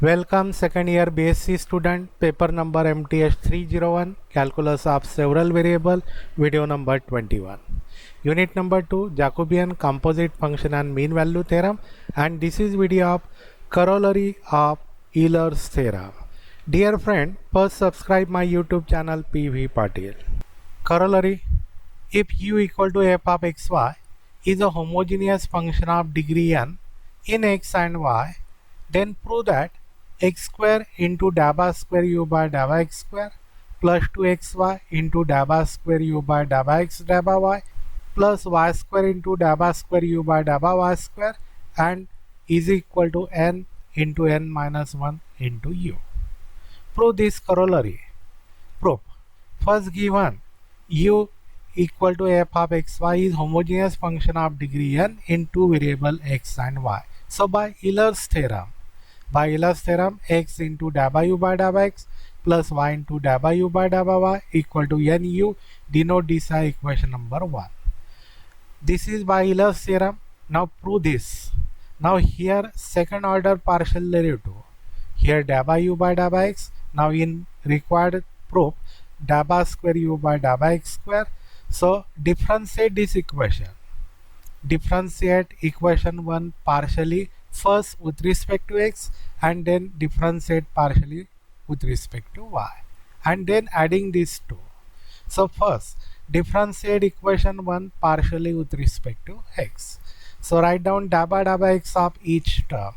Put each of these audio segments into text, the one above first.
Welcome second year BSc student, paper number MTS 301, calculus of several variable, video number 21. Unit number 2, Jacobian composite function and mean value theorem, and this is video of corollary of Euler's theorem. Dear friend, first subscribe my YouTube channel PV Patil. Corollary: if u equal to f of xy is a homogeneous function of degree n in x and y, then prove that x square into dabba square u by dabba x square plus 2xy into dabba square u by dabba x dabba y plus y square into dabba square u by dabba y square and is equal to n into n minus 1 into u. Prove this corollary. Proof. First given u equal to f of xy is homogeneous function of degree n in two variable x and y. So by Euler's theorem, x into dabba u by dabba x plus y into dabba u by dabba y equal to nu, denote this as equation number 1. This is by Euler's theorem. Now prove this. Now here second order partial derivative. Here dabba u by dabba x. Now in required proof dabba square u by dabba x square. So differentiate this equation. Differentiate equation 1 partially first with respect to x and then differentiate partially with respect to y and then adding these two. So first differentiate equation 1 partially with respect to x. So write down dabba x of each term.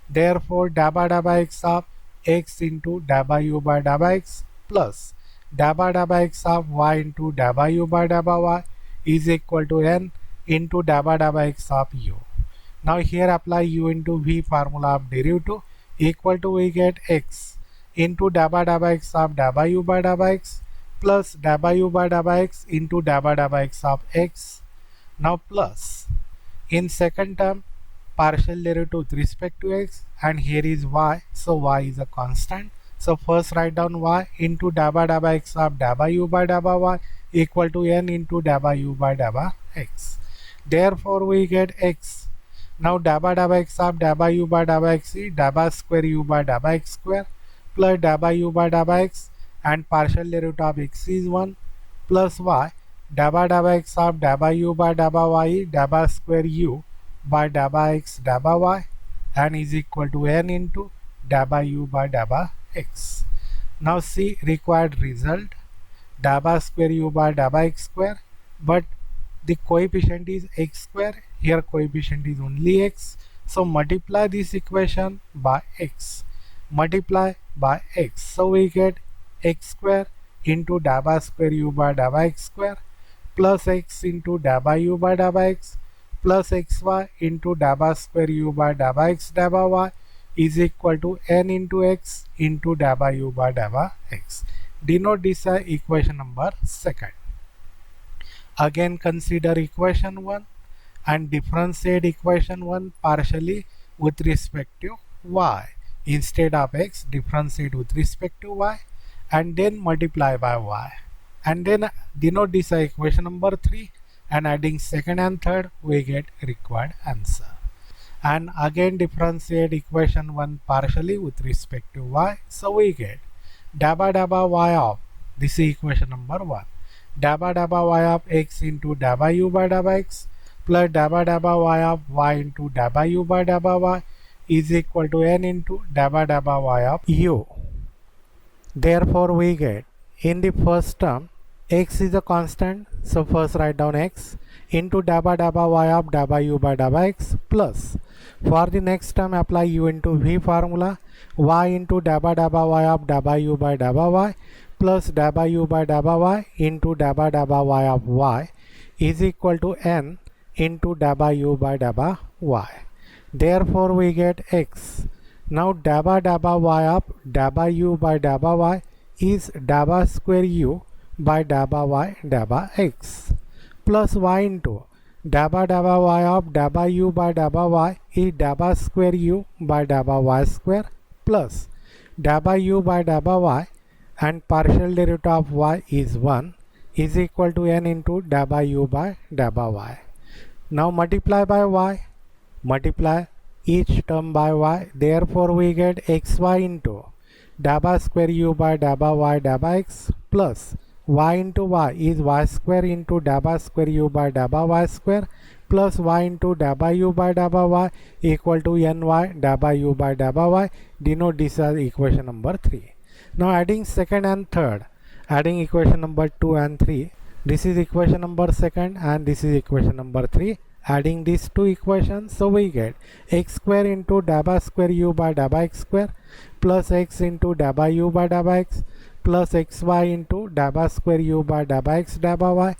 Therefore dabba x of x into dabba u by dabba x plus dabba x of y into dabba u by dabba y is equal to n into dabba x of u. Now here apply u into v formula of derivative equal to we get x into dabba x of dabba u by dabba x plus dabba u by dabba x into dabba x of x. Now plus in second term partial derivative with respect to x and here is y, so y is a constant. So first write down y into dabba x of dabba u by dabba y equal to n into dabba u by dabba x. Therefore we get x. Now dabba x of dabba u by dabba x is dabba square u by dabba x square plus dabba u by dabba x and partial derivative of x is 1 plus y dabba x of dabba u by dabba y is dabba square u by dabba x dabba y and is equal to n into dabba u by dabba x. Now see required result dabba square u by dabba x square, but the coefficient is x square. Here coefficient is only x. So multiply this equation by x. Multiply by x. So we get x square into dabba square u by dabba x square plus x into dabba u by dabba x plus xy into dabba square u by dabba x dabba y is equal to n into x into dabba u by dabba x. Denote this as equation number 2nd. Again consider equation 1 and differentiate equation 1 partially with respect to y. Instead of x, differentiate with respect to y and then multiply by y. And then denote this as equation number 3 and adding second and third we get required answer. And again differentiate equation 1 partially with respect to y. So we get dabba y of, this is equation number 1. Dabba y of x into dabba u by dabba x plus dabba y of y into dabba u by dabba y is equal to n into dabba y of u. Therefore we get in the first term x is a constant, so first write down x into dabba y of dabba u by dabba x plus for the next term apply u into v formula y into dabba y of dabba u by dabba y plus dabba u by dabba y into dabba y of y is equal to n into dabba u by dabba y. Therefore we get x. Now dabba y of dabba u by dabba y is dabba square u by dabba y dabba x plus y into dabba y of dabba u by dabba y is dabba square u by dabba y square plus dabba u by dabba y and partial derivative of y is 1 is equal to n into dabba u by dabba y. Now multiply by y. Multiply each term by y. Therefore we get xy into dabba square u by dabba y dabba x plus y into y is y square into dabba square u by dabba y square plus y into dabba u by dabba y equal to ny dabba u by dabba y. Denote this as equation number 3. Now adding second and third, adding equation number 2 and 3. This is equation number second and this is equation number 3. Adding these two equations, so we get x square into dabba square u by dabba x square plus x into dabba u by dabba x plus xy into dabba square u by dabba x dabba y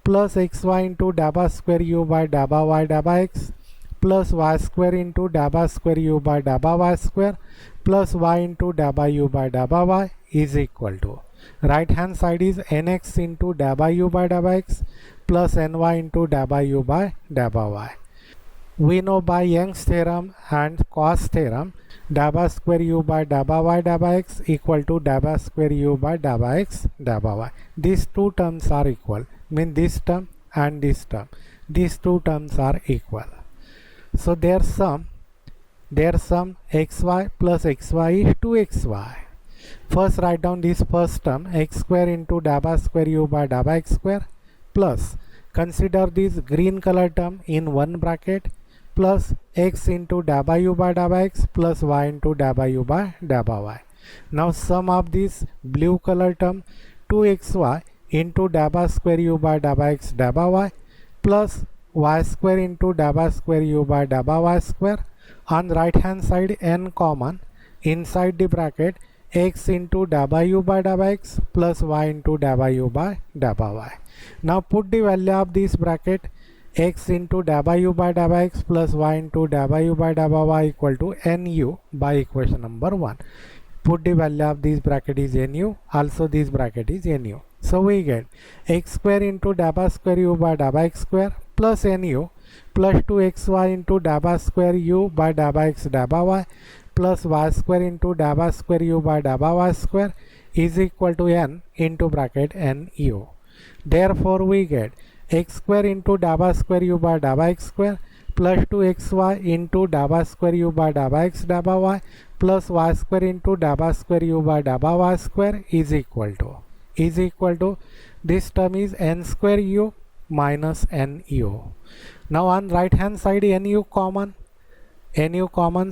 plus xy into dabba square u by dabba y dabba x plus y square into dabba square u by dabba y square plus y into dabba u by dabba y is equal to right hand side is nx into dabba u by dabba x plus ny into dabba u by dabba y. We know by Young's theorem and cos theorem dabba square u by dabba y dabba x equal to dabba square u by dabba x dabba y. These two terms are equal, mean this term and this term. These two terms are equal. So their sum xy plus xy is 2xy. First write down this first term x square into dabba square u by dabba x square plus consider this green color term in one bracket plus x into dabba u by dabba x plus y into dabba u by dabba y. Now sum of this blue color term 2xy into dabba square u by dabba x dabba y plus y square into dabba square u by dabba y square. On right hand side n common, inside the bracket x into dabba u by dabba x plus y into dabba u by dabba y. Now put the value of this bracket x into dabba u by dabba x plus y into dabba u by dabba y equal to nu by equation number 1. Put the value of this bracket is nu, also this bracket is nu. So we get x square into dabba square u by dabba x square plus nu plus 2xy into dabba square u by dabba x dabba y plus y square into dabba square u by dabba y square is equal to n into bracket nu. Therefore we get x square into dabba square u by dabba x square plus 2xy into dabba square u by dabba x dabba y plus y square into dabba square u by dabba y square is equal to this term is n square u minus nu. Now on right hand side nu common,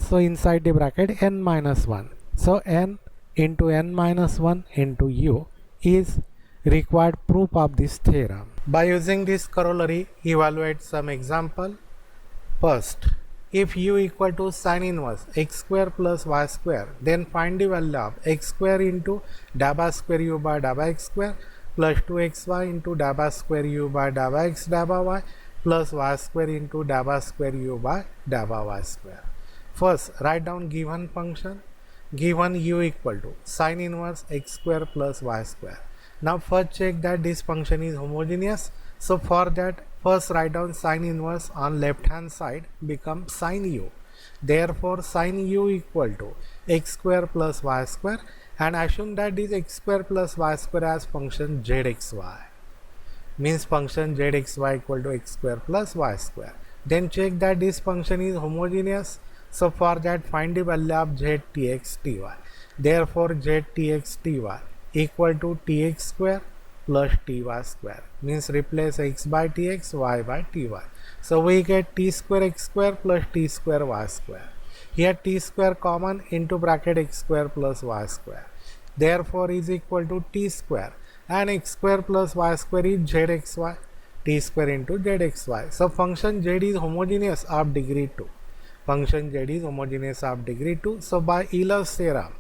so inside the bracket n minus 1. So n into n minus 1 into u is required proof of this theorem. By using this corollary, evaluate some example. First, if u equal to sin inverse x square plus y square, then find the value of x square into dabba square u by dabba x square plus 2xy into dabba square u by dabba x dabba y plus y square into dabba square u by dabba y square. First, write down given function. Given u equal to sin inverse x square plus y square. Now first check that this function is homogeneous. So for that, first write down sin inverse on left hand side become sin u. Therefore sin u equal to x square plus y square, and assume that this x square plus y square as function zxy. Means function zxy equal to x square plus y square. Then check that this function is homogeneous. So for that, find the value of z tx ty. Therefore z tx ty equal to tx square plus ty square. Means replace x by tx, y by ty. So we get t square x square plus t square y square. Here t square common, into bracket x square plus y square. Therefore is equal to t square, and x square plus y square is zxy, t square into zxy. So function z is homogeneous of degree 2. Function z is homogeneous of degree 2. So by Euler's theorem,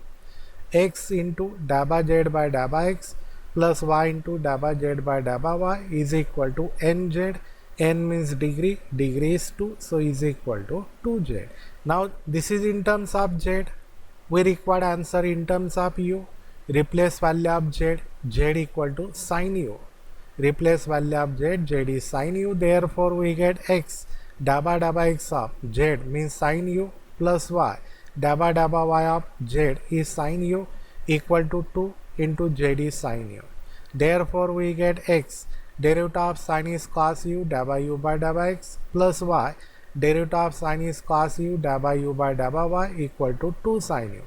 x into dabba z by dabba x plus y into dabba z by dabba y is equal to nz. N means degree, degree is 2, so is equal to 2z. Now this is in terms of z. We require answer in terms of u. Replace value of z, z equal to sin u. Replace value of z, z is sin u. Therefore we get x dabba dabba x of z means sin u plus y dabba dabba y of z is sin u equal to 2 into z is sin u. Therefore we get x derivative of sin is cos u dabba u by dabba x plus y derivative of sin is cos u, da by u by da by y equal to 2 sin u.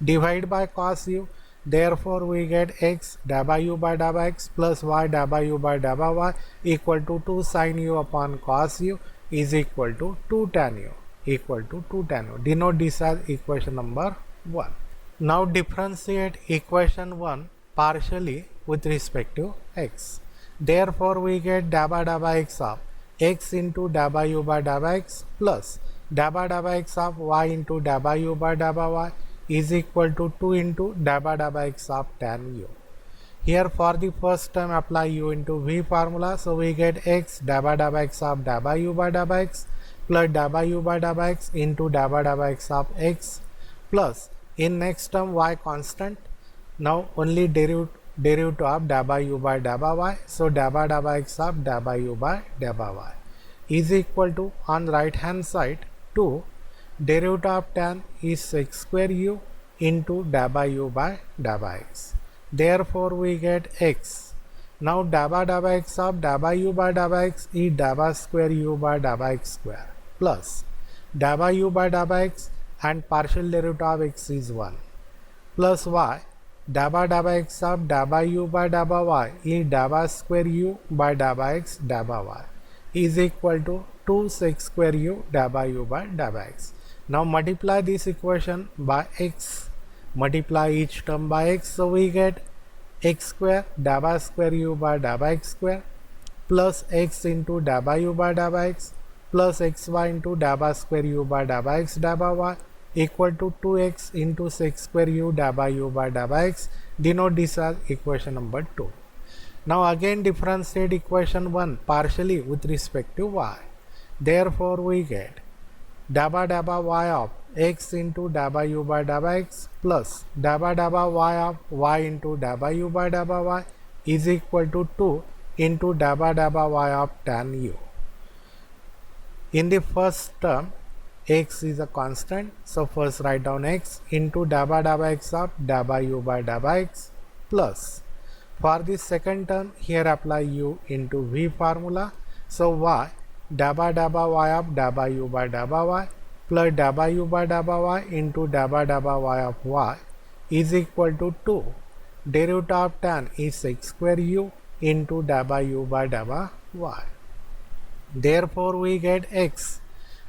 Divide by cos u, therefore we get x da by u by da by x plus y da by u by da by y equal to 2 sin u upon cos u is equal to 2 tan u, equal to 2 tan u. Denote this as equation number 1. Now differentiate equation 1 partially with respect to x. Therefore we get da by x of x into da by u by da by x plus da by x of y into da by u by da by y is equal to 2 into da by x of tan u. Here for the first term apply u into v formula, so we get x da by x of da by u by da by x plus da by u by da by x into da by x of x plus in next term y constant. Now only derivative of da by u by da by y, so da by x of da by u by da by y is equal to, on right hand side, 2 derivative of tan is sec square u into da by u by da by x. Therefore we get x. Now da by x of da by u by da by x is da by square u by da by x square plus da by u by da by x and partial derivative of x is 1 plus y da by x of da by u by da by y is da by square u by da by x da by y is equal to 2 sec square u da by u by da by x. Now multiply this equation by x, multiply each term by x, so we get x square da by square u by da by x square plus x into da by u by da by x plus xy into da by square u by da by x da by y equal to 2x into sec square u da by u by da by x. Denote this as equation number 2. Now again differentiate equation 1 partially with respect to y. Therefore we get da by y of x into da by u by da by x plus da by y of y into da by u by da by y is equal to 2 into da by y of tan u. In the first term x is a constant, so first write down x into da by x of da by u by da by x plus, for the second term here apply u into v formula, so y da by y of da by u by da by y plus da by u by da by y into da by y of y is equal to 2 derivative of tan is sec square u into da by u by da by y. Therefore we get x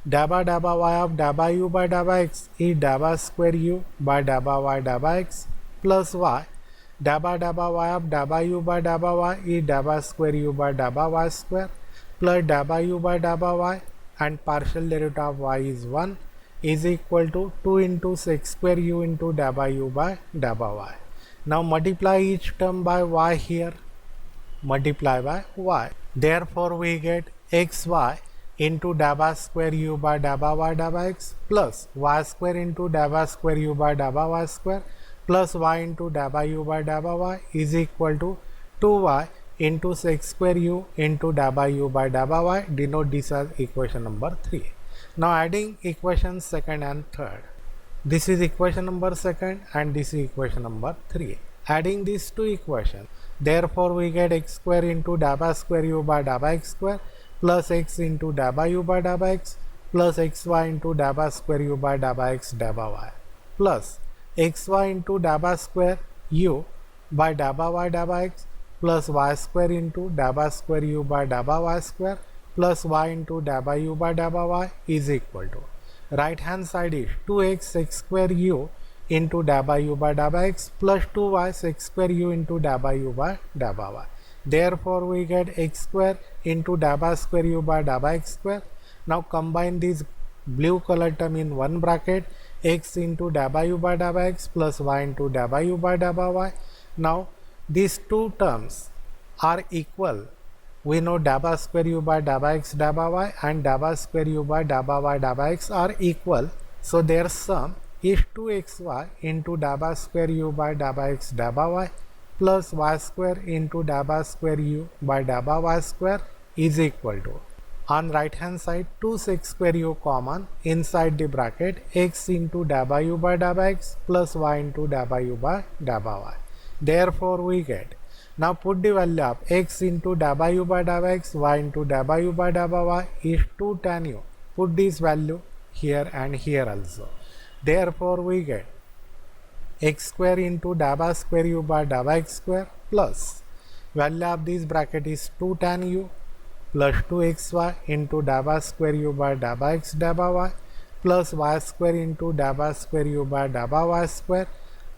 da by y of da by u by da by x is da by square u by da by y da by x plus y da by y of da by u by da by y is da by square u by da by y square plus da by u by da by y and partial derivative of y is 1 is equal to 2 into sec square u into da by u by da by y. Now multiply each term by y here, multiply by y. Therefore we get xy into da by square u by da by y da by x plus y square into da by square u by da by y square plus y into da by u by da by y is equal to 2y into sec square u into da by u by da by y. Denote this as equation number 3. Now adding equation second and third. This is equation number second and this is equation number 3. Adding these two equations, therefore we get x square into da by square u by da by x square plus x into da by u by da by x plus xy into da by square u by da by x da by y plus xy into da by square u by da by y da by x plus y square into da by square u by da by y square plus y into da by u by da by y is equal to, right hand side is 2x sec square u into da by u by da by x plus 2y sec square u into da by u by da by y. Therefore we get x square into da by square u by da by x square. Now combine this blue color term in one bracket, x into da by u by da by x plus y into da by u by da by y. Now these two terms are equal. We know da by square u by da by x da by y and da by square u by da by y da by x are equal. So their sum is 2xy into da by square u by da by x da by y plus y square into da by square u by da by y square is equal to, on right hand side 2 sec square u common, inside the bracket x into da by u by da by x plus y into da by u by da by y. Therefore we get, now put the value of x into da by u by da by x, y into da by u by da by y is 2 tan u put this value here and here also. Therefore we get x square into dabba square u by dabba x square plus value of this bracket is 2 tan u plus 2xy into dabba square u by dabba x dabba y plus y square into dabba square u by dabba y square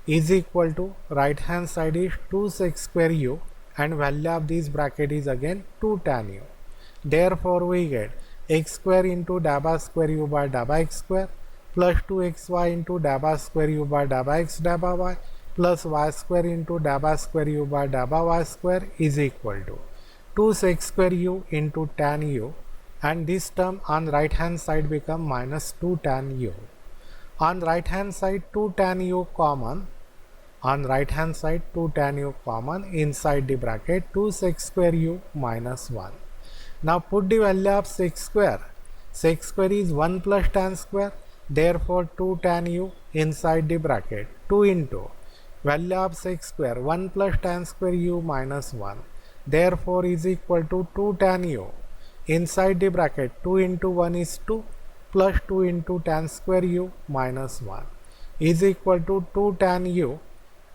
is equal to right hand side is 2 square u and value of this bracket is again 2 tan u. Therefore we get x square into dabba square u by dabba x square plus 2xy into dabba square u by dabba x dabba y plus y square into dabba square u by dabba y square is equal to 2 sec square u into tan u, and this term on right hand side become minus 2 tan u. On right hand side 2 tan u common, on right hand side 2 tan u common, inside the bracket 2 sec square u minus 1. Now put the value of sec square. Sec square is 1 plus tan square, therefore 2 tan u inside the bracket 2 into value of sec square 1 plus tan square u minus 1, therefore is equal to 2 tan u inside the bracket 2 into 1 is 2 plus 2 into tan square u minus 1 is equal to 2 tan u,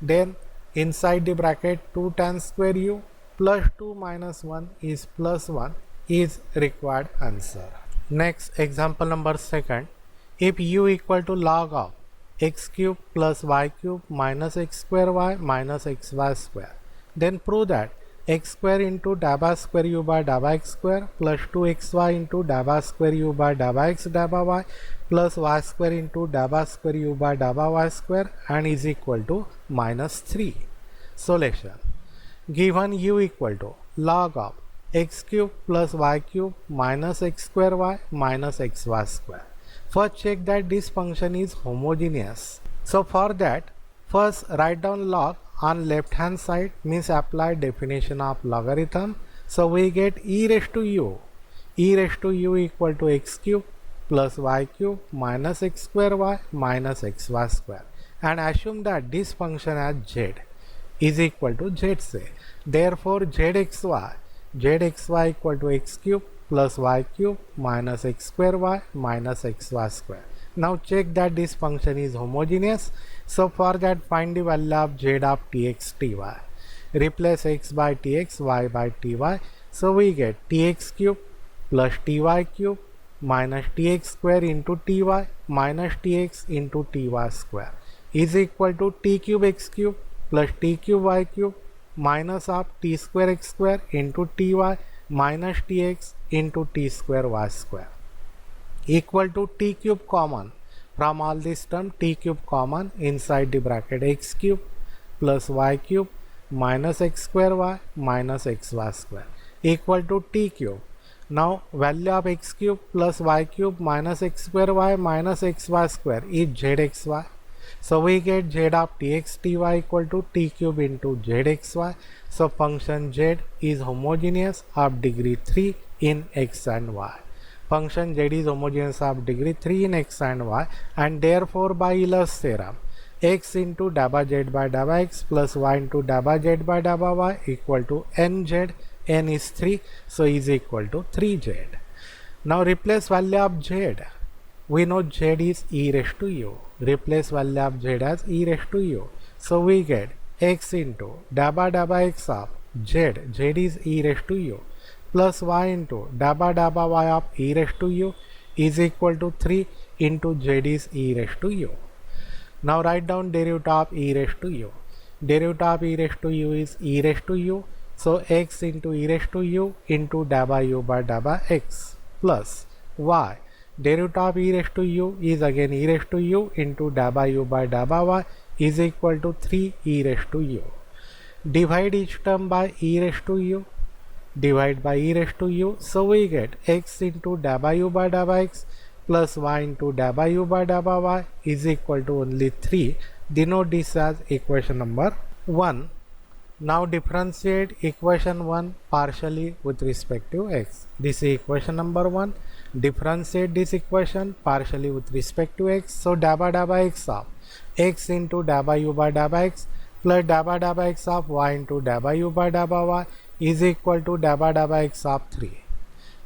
then inside the bracket 2 tan square u plus 2 minus 1 is plus 1 is required answer. Next example number 2. If u equal to log of x cube plus y cube minus x square y minus xy square, then prove that x square into dabba square u by dabba x square plus 2xy into dabba square u by dabba x dabba y plus y square into dabba square u by dabba y square and is equal to minus 3. Solution. Given u equal to log of x cube plus y cube minus x square y minus xy square. First check that this function is homogeneous. So for that, first write down log on left hand side, means apply definition of logarithm. So we get e raised to u. E raised to u equal to x cube plus y cube minus x square y minus xy square, and assume that this function as z is equal to zc. Therefore zxy equal to x cube plus y cube minus x square y minus xy square. Now check that this function is homogeneous. So for that, find the value of z of tx ty. Replace x by tx, y by ty. So we get tx cube plus ty cube minus tx square into ty minus tx into ty square is equal to t cube x cube plus t cube y cube minus of t square x square into ty minus tx into t square y square equal to t cube common. From all this term, t cube common, inside the bracket x cube plus y cube minus x square y minus xy square equal to t cube. Now value of x cube plus y cube minus x square y minus xy square is zxy. So we get z of tx ty equal to t cube into zxy. So function z is homogeneous of degree 3 in x and y. Function z is homogeneous of degree 3 in x and y, and therefore by Euler's theorem, x into dabba z by dabba x plus y into dabba z by dabba y equal to nz. N is 3, so is equal to 3z. Now replace value of z. We know z is e raised to u. Replace value of z as e raised to u. So we get x into dabba x of z. Z is e raised to u plus y into dabba y of e raised to u is equal to 3 into z is e raised to u. Now write down derivative of e raised to u. Derivative of e raised to u is e raised to u. So x into e raised to u into dabba u by dabba x plus y. Derivative of e raised to u is again e raised to u into dabba u by dabba y is equal to 3 e raised to u. Divide each term by e raised to u. Divide by e raised to u. So we get x into dabba u by dabba x plus y into dabba u by dabba y is equal to only 3. Denote this as equation number 1. Now differentiate equation 1 partially with respect to x. This is equation number 1. Differentiate this equation partially with respect to x. So dabba x of x into dabba u by dabba x plus dabba x of y into dabba u by dabba y is equal to dabba x of 3.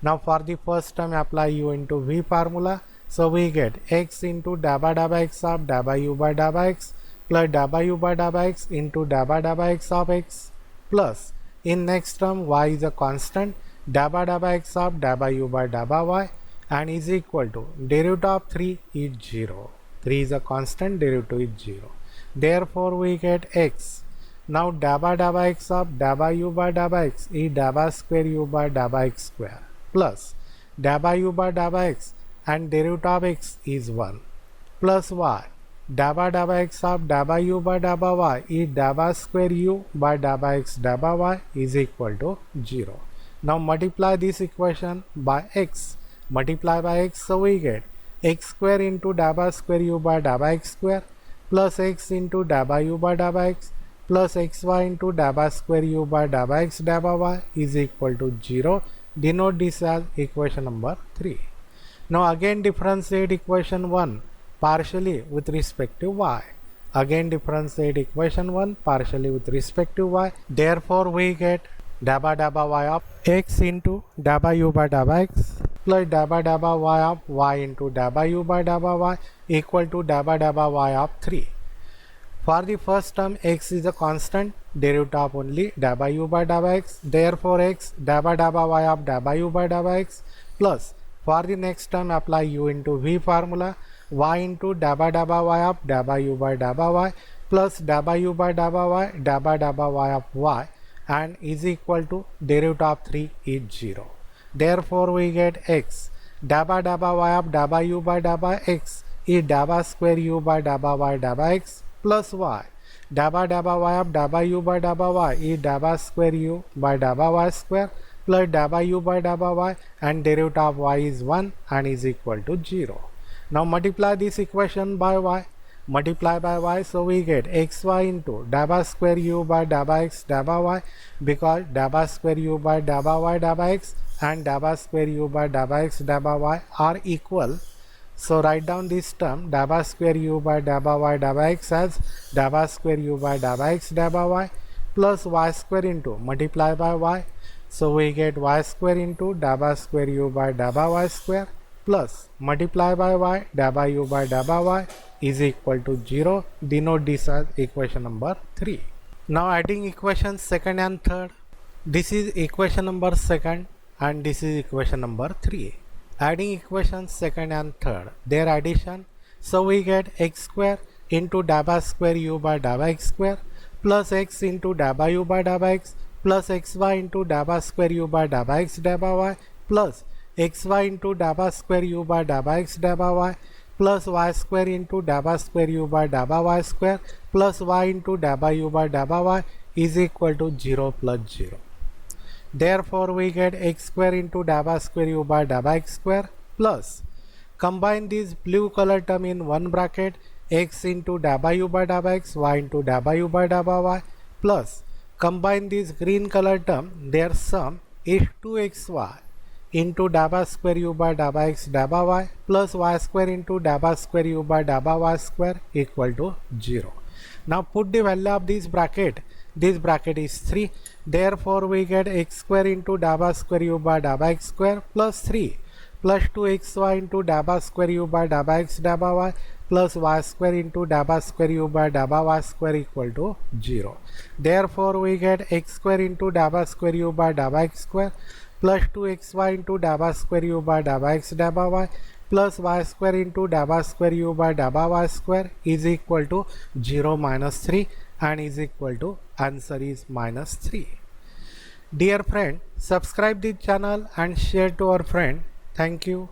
Now for the first term apply u into v formula. So we get x into dabba x of dabba u by dabba x plus dabba u by dabba x into dabba x of x plus in next term y is a constant dabba x of dabba u by dabba y and is equal to derivative of 3 is 0. 3 is a constant, derivative is 0. Therefore we get x. Now dabba x of dabba u by dabba x is dabba square u by dabba x square plus dabba u by dabba x and derivative of x is 1 plus y. Dabba x of dabba u by dabba y is dabba square u by dabba x dabba y is equal to 0. Now multiply this equation by x. Multiply by x, so we get x square into dabba square u by dabba x square plus x into dabba u by dabba x plus xy into dabba square u by dabba x dabba y is equal to 0. Denote this as equation number 3. Now again differentiate equation 1 partially with respect to y. Again differentiate equation 1 partially with respect to y. Therefore we get dabba y of x into dabba u by dabba x plus dabba y of y into dabba u by dabba y equal to dabba y of 3. For the first term x is a constant, derivative of only dabba u by dabba x. Therefore x dabba y of dabba u by dabba x plus for the next term apply u into v formula y into dabba y of dabba u by dabba y plus dabba u by dabba y of y and is equal to derivative of 3 is 0. Therefore we get x dabba y of dabba u by dabba x is dabba square u by dabba y dabba x plus y. Dabba y of dabba u by dabba y is dabba square u by dabba y square plus dabba u by dabba y and derivative of y is 1 and is equal to 0. Now multiply this equation by y. Multiply by y, so we get xy into dabba square u by dabba x dabba y because dabba square u by dabba y dabba x and dabba square u by dabba x dabba y are equal. So write down this term dabba square u by dabba y dabba x as dabba square u by dabba x dabba y plus y square into multiply by y. So we get y square into dabba square u by dabba y square plus multiply by y dabba u by dabba y is equal to 0. Denote this as equation number 3. Now adding equations second and third. This is equation number second and this is equation number 3. Adding equations second and third, their addition. So we get x square into dabba square u by dabba x square plus x into dabba u by dabba x plus xy into dabba square u by dabba x dabba y plus xy into dabba square u by dabba x dabba y plus y square into dabba square u by dabba y square plus y into dabba u by dabba y is equal to 0 plus 0. Therefore we get x square into dabba square u by dabba x square plus combine this blue color term in one bracket x into dabba u by dabba x y into dabba u by dabba y plus combine this green color term, their sum is 2xy into dabba square u by dabba x dabba y plus y square into dabba square u by dabba y square equal to 0. Now put the value of this bracket is 3. Therefore we get x square into dabba square u by dabba x square plus 3 plus 2xy into dabba square u by dabba x dabba y plus y square into dabba square u by dabba y square equal to 0. Therefore we get x square into dabba square u by dabba x square plus 2xy into dabba square u by dabba x dabba y plus y square into dabba square u by dabba y square is equal to 0 minus 3 and is equal to answer is minus 3. Dear friend, subscribe this channel and share to our friend. Thank you.